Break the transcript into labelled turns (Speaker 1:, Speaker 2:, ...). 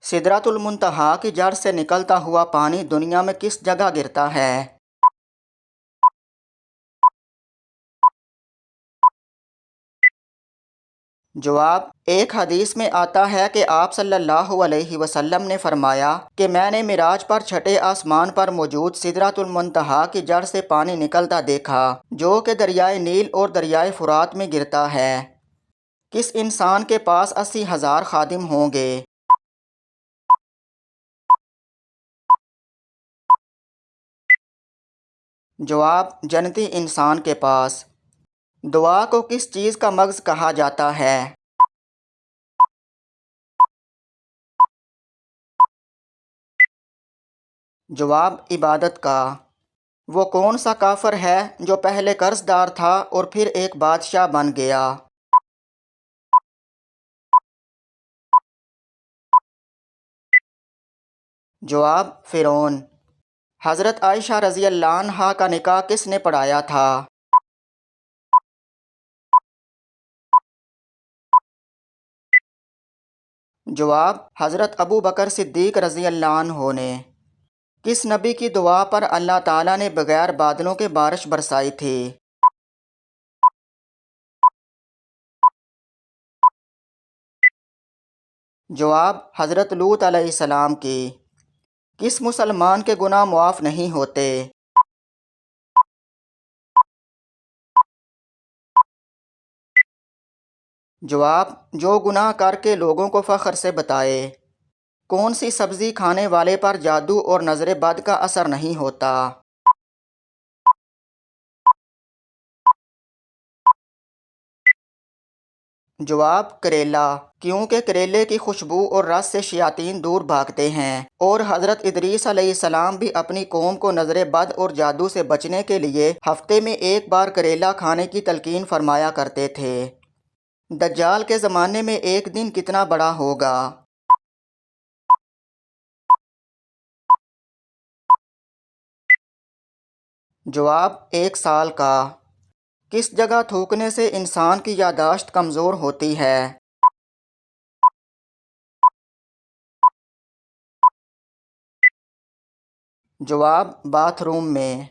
Speaker 1: سدرۃ المنتہا کی جڑ سے نکلتا ہوا پانی دنیا میں کس جگہ گرتا ہے؟ جواب: ایک حدیث میں آتا ہے کہ آپ صلی اللہ علیہ وسلم نے فرمایا کہ میں نے معراج پر چھٹے آسمان پر موجود سدرۃ المنتہا کی جڑ سے پانی نکلتا دیکھا جو کہ دریائے نیل اور دریائے فرات میں گرتا ہے۔ کس انسان کے پاس 80,000 خادم ہوں گے؟ جواب: جنتی انسان کے پاس۔ دعا کو کس چیز کا مغز کہا جاتا ہے؟ جواب: عبادت کا۔ وہ کون سا کافر ہے جو پہلے قرض دار تھا اور پھر ایک بادشاہ بن گیا؟ جواب: فرعون۔ حضرت عائشہ رضی اللہ عنہا کا نکاح کس نے پڑھایا تھا؟ جواب: حضرت ابو بکر صدیق رضی اللہ عنہ نے۔ کس نبی کی دعا پر اللہ تعالیٰ نے بغیر بادلوں کے بارش برسائی تھی؟ جواب: حضرت لوط علیہ السلام کی۔ کس مسلمان کے گناہ معاف نہیں ہوتے؟ جواب: جو گناہ کر کے لوگوں کو فخر سے بتائے۔ کون سی سبزی کھانے والے پر جادو اور نظر بد کا اثر نہیں ہوتا؟ جواب: کریلا، کیونکہ کریلے کی خوشبو اور رس سے شیاطین دور بھاگتے ہیں، اور حضرت ادریس علیہ السلام بھی اپنی قوم کو نظر بد اور جادو سے بچنے کے لیے ہفتے میں ایک بار کریلا کھانے کی تلقین فرمایا کرتے تھے۔ دجال کے زمانے میں ایک دن کتنا بڑا ہوگا؟ جواب: 1 سال کا۔ کس جگہ تھوکنے سے انسان کی یادداشت کمزور ہوتی ہے؟ جواب: باتھ روم میں۔